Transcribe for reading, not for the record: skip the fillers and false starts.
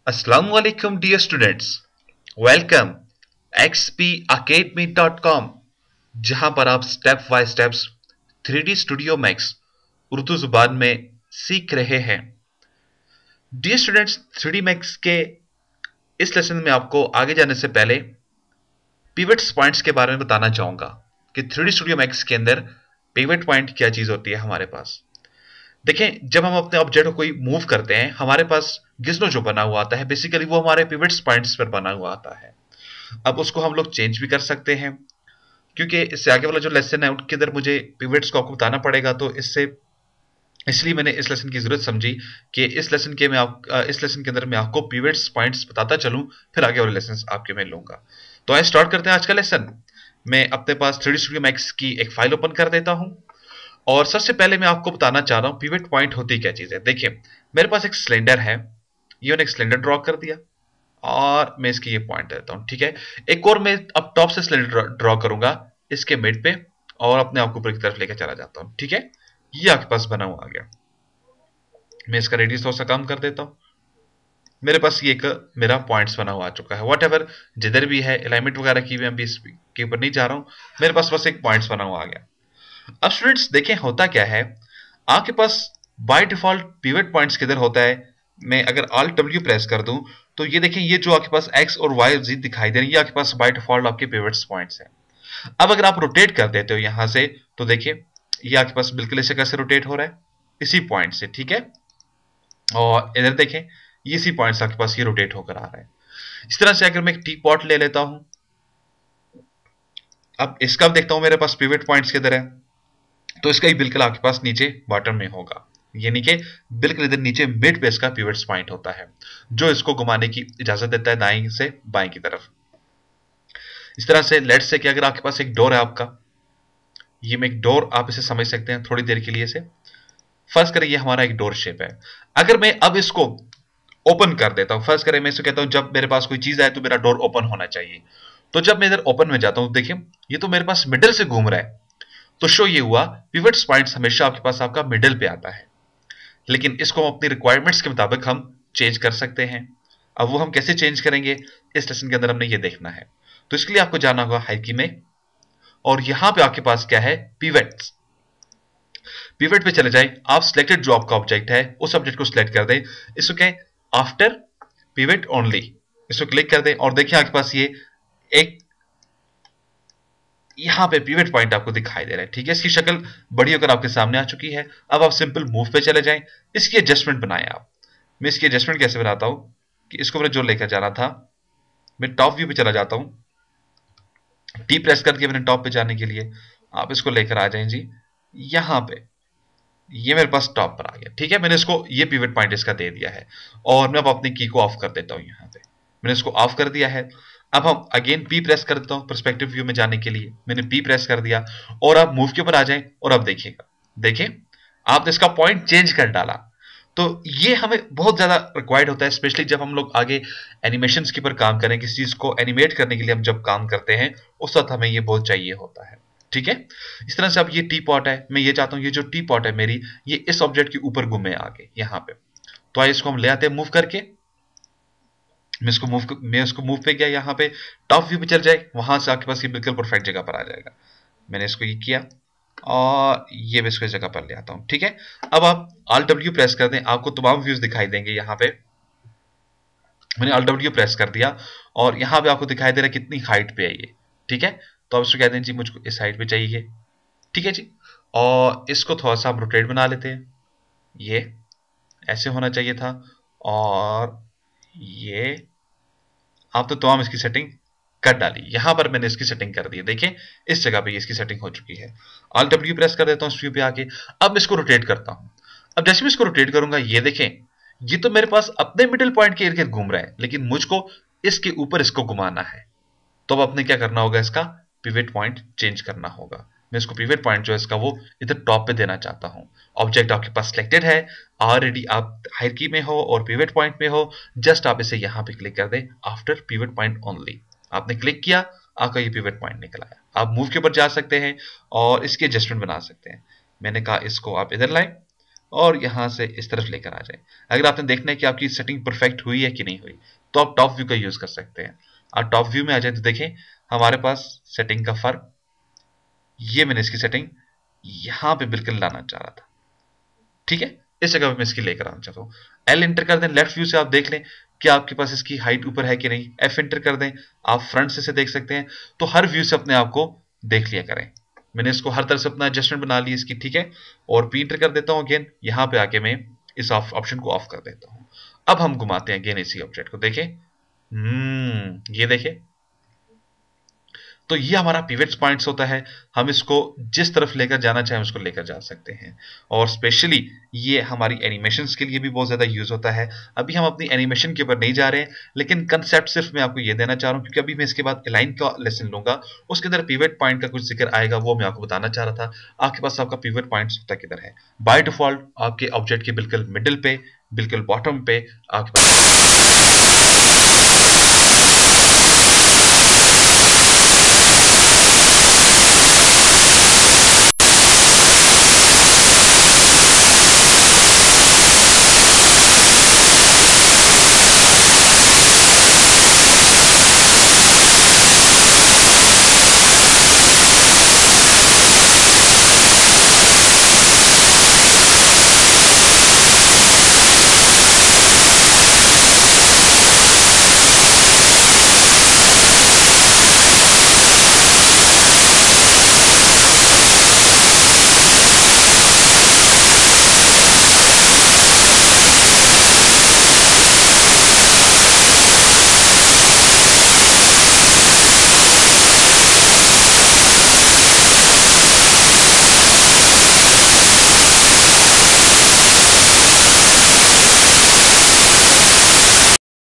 Assalamualaikum dear students. Welcome xpacademy.com जहां पर आप step by steps 3D studio max Urdu जुबान में सीख रहे हैं। डियर स्टूडेंट्स, 3D मैक्स के इस लेसन में आपको आगे जाने से पहले पिवट्स पॉइंट्स के बारे में बताना चाहूंगा कि 3D स्टूडियो मैक्स के अंदर पिवट पॉइंट क्या चीज होती है हमारे पास। देखें, जब हम अपने ऑब्जेक्ट को कोई मूव करते हैं, हमारे पास गिज्नो जो बना हुआ आता है, बेसिकली वो हमारे पिवट्स पॉइंट्स पर बना हुआ आता है। अब उसको हम लोग चेंज भी कर सकते हैं, क्योंकि इससे आगे वाला जो लेसन है उनके अंदर मुझे पिवट्स को आपको बताना पड़ेगा, तो इसलिए मैंने इस लेसन की जरूरत समझी कि इस लेसन के अंदर मैं आपको पिवट्स पॉइंट्स बताता चलूं, फिर आगे वाले लेसन आपके मैं लूंगा। तो आइए स्टार्ट करते हैं आज का लेसन। मैं अपने पास 3D स्टूडियो मैक्स की एक फाइल ओपन कर देता हूं और सबसे पहले मैं आपको बताना चाह रहा हूं पिवट पॉइंट होती क्या चीज है। देखिए, मेरे पास एक सिलेंडर है, ये मैंने एक सिलेंडर ड्रॉ कर दिया और मैं इसकी ये पॉइंट देता हूं। ठीक है, एक और मैं अब टॉप से सिलेंडर ड्रॉ करूंगा इसके मिड पे और अपने आप को ऊपर की तरफ लेकर चला जाता हूं। ठीक है, ये आपके पास बना हुआ आ गया। मैं इसका रेडियस थोड़ा सा कम कर देता हूं। मेरे पास ये एक मेरा पॉइंट्स बना हुआ आ चुका है। वट एवर जिधर भी है अलाइनमेंट वगैरह की भी, इस के ऊपर नहीं जा रहा हूं, मेरे पास बस एक पॉइंट्स बना हुआ आ गया। अब स्टूडेंट्स देखें, होता क्या है, आपके पास बाय डिफॉल्ट पिवट पॉइंट्स किधर होता है। मैं अगर Alt W प्रेस कर दूं तो ये देखें, ये जो आपके पास X और Y और Z दिखाई दे रही है, ये आपके पास बाय डिफॉल्ट आपके पिवट्स पॉइंट्स हैं। अब अगर आप रोटेट कर देते हो यहां से, तो देखिए ये आपके पास बिल्कुल ऐसे कैसे रोटेट हो रहा है, इसी पॉइंट से। ठीक है, और इधर देखें, ये इसी पॉइंट से आपके पास ये रोटेट होकर आ रहा है। इस तरह से अगर मैं एक टी पॉट ले लेता हूं, अब इसका देखता हूं मेरे पास पिवट पॉइंट्स किधर है, तो इसका ही बिल्कुल आपके पास नीचे बॉटम में होगा, यानी कि बिल्कुल इधर नीचे मिड पे इसका पिवट्स पॉइंट होता है, जो इसको घुमाने की इजाजत देता है दाएं से बाएं की तरफ। इस तरह से लेट्स से कि अगर आपके पास एक डोर है आपका, ये में एक डोर आप इसे समझ सकते हैं थोड़ी देर के लिए से। फर्स्ट करें ये हमारा एक डोर शेप है। अगर मैं अब इसको ओपन कर देता हूं, फर्स्ट करें मैं इसको कहता हूं जब मेरे पास कोई चीज आए तो मेरा डोर ओपन होना चाहिए। तो जब मैं इधर ओपन में जाता हूं, देखिए ये तो मेरे पास मिडल से घूम रहा है, तो शो ये हुआ पिवट्स पॉइंट्स हमेशा आपके पास आपका मिडल पे आता है। लेकिन इसको हम अपनी रिक्वायरमेंट्स के मुताबिक हम चेंज कर सकते हैं। अब वो हम कैसे चेंज करेंगे, इस लेसन के अंदर हमने ये देखना है। तो इसके लिए आपको जाना होगा हाइकी में, और यहां पे आपके पास क्या है, पिवट्स। पिवट पे चले जाएं, आप सिलेक्टेड जो आपका ऑब्जेक्ट है उस ऑब्जेक्ट को सिलेक्ट कर दें। इसको कहें आफ्टर पिवट ओनली, इसको क्लिक कर दें और देखिए आपके पास ये एक यहां पे पिवट पॉइंट आपको दिखाई दे रहा है। ठीक है, इसकी शक्ल बड़ी होकर आपके सामने आ चुकी है। अब आप सिंपल मूव पे चले जाएं, इसकी एडजस्टमेंट बनाएं आप। मैं इसकी एडजस्टमेंट कैसे बनाता हूं कि इसको मैंने जो लेकर जाना था, मैं टॉप व्यू पे चला जाता हूं, टी प्रेस करके मैंने टॉप पे जाने के लिए आप इसको लेकर आ जाएं जी यहां पे। ये मेरे पास टॉप पर आ गया। ठीक है, मैंने इसको ये पिवट पॉइंट इसका दे दिया है और मैं अब अपनी की को ऑफ कर देता हूं। यहां पे मैंने इसको ऑफ कर दिया है। अब हम अगेन पी प्रेस कर देता हूं पर्सपेक्टिव व्यू में जाने के लिए, मैंने पी प्रेस कर दिया और अब मूव के ऊपर आ जाएं और अब देखिएगा, देखिए आपने इसका पॉइंट चेंज कर डाला। तो ये हमें बहुत ज्यादा रिक्वायर्ड होता है, स्पेशली जब हम लोग आगे एनिमेशंस के ऊपर काम करें, किसी चीज को एनिमेट करने के लिए हम जब काम करते हैं उस वक्त हमें ये बहुत चाहिए होता है। ठीक है, इस तरह से अब ये टी पॉट है, मैं ये चाहता हूं ये जो टी पॉट है मेरी, ये इस ऑब्जेक्ट के ऊपर घूमे आगे यहां पे। तो आइए इसको हम ले आते हैं मूव करके। मैं इसको मूव पे गया, यहाँ पे टॉप व्यू पे चल जाए, वहां से आपके पास ये बिल्कुल परफेक्ट जगह पर आ जाएगा। मैंने इसको ये किया और ये मैं इसको इस जगह पर ले आता हूं। ठीक है, अब आप Alt W प्रेस कर दें, आपको तमाम व्यूज दिखाई देंगे। यहाँ पे मैंने Alt W प्रेस कर दिया और यहाँ पे आपको दिखाई दे रहा है कितनी हाइट पे है ये। ठीक है, तो आप इसको कह दें जी मुझको इस हाइट पे चाहिए। ठीक है जी, और इसको थोड़ा सा हम रोटेट बना लेते हैं, ये ऐसे होना चाहिए था। और ये आप तो तमाम इसकी सेटिंग कर डाली, यहां पर मैंने इसकी सेटिंग कर दी है। देखिए इस जगह पे इसकी सेटिंग हो चुकी है। Alt W प्रेस कर देता हूं इस व्यू पे आके। अब मैं इसको रोटेट करता हूं। अब जैसे मैं इसको रोटेट करूंगा, ये देखें ये तो मेरे पास अपने मिडिल पॉइंट के इर्द गिर्द घूम रहा है, लेकिन मुझको इसके ऊपर इसको घुमाना है। तो अब अपने क्या करना होगा, इसका पिवट पॉइंट चेंज करना होगा। मैं इसको पिवट पॉइंट जो है इसका वो इधर टॉप पे देना चाहता हूं। ऑब्जेक्ट आपके पास सिलेक्टेड है ऑलरेडी, आप हायरार्की में हो और पिवट पॉइंट में हो, जस्ट आप इसे यहां पे क्लिक कर दें आफ्टर पिवट पॉइंट ओनली। आपने क्लिक किया, आपका ये पिवट पॉइंट निकल आया। आप मूव के ऊपर जा सकते हैं और इसकी एडजस्टमेंट बना सकते हैं। मैंने कहा इसको आप इधर लाएं और यहां से इस तरफ लेकर आ जाए। अगर आपने देखना है कि आपकी सेटिंग परफेक्ट हुई है कि नहीं हुई, तो आप टॉप व्यू का यूज कर सकते हैं। आप टॉप व्यू में आ जाए तो देखें हमारे पास सेटिंग का फर्क, ये मैंने इसकी सेटिंग यहां पे बिल्कुल लाना चाह रहा था, ठीक है, इस जगह पे मैं इसकी लेकर आना चाहता हूँ। एल इंटर कर दें, लेफ्ट व्यू से आप देख लें कि आपके पास इसकी हाइट ऊपर है कि नहीं। एफ इंटर कर दें, आप फ्रंट से देख सकते हैं। तो हर व्यू से अपने आप को देख लिया करें। मैंने इसको हर तरफ से अपना एडजस्टमेंट बना ली इसकी, ठीक है। और पी इंटर कर देता हूं अगेन, यहां पे आके मैं इस ऑप्शन को ऑफ कर देता हूं। अब हम घुमाते हैं अगेन इसी ऑब्जेक्ट को, देखें ये देखें, तो ये हमारा पिवट पॉइंट्स होता है। हम इसको जिस तरफ लेकर जाना चाहें उसको लेकर जा सकते हैं। और स्पेशली ये हमारी एनिमेशंस के लिए भी बहुत ज़्यादा यूज होता है। अभी हम अपनी एनिमेशन के ऊपर नहीं जा रहे हैं, लेकिन कंसेप्ट सिर्फ मैं आपको ये देना चाह रहा हूँ, क्योंकि अभी मैं इसके बाद अलाइन का लेसन लूंगा, उसके अंदर पिवट पॉइंट का कुछ जिक्र आएगा, वो मैं आपको बताना चाह रहा था। आपके पास आपका पिवट पॉइंट होता किधर है। बाय डिफॉल्ट आपके ऑब्जेक्ट के बिल्कुल मिडिल पे, बिल्कुल बॉटम पे आपके पास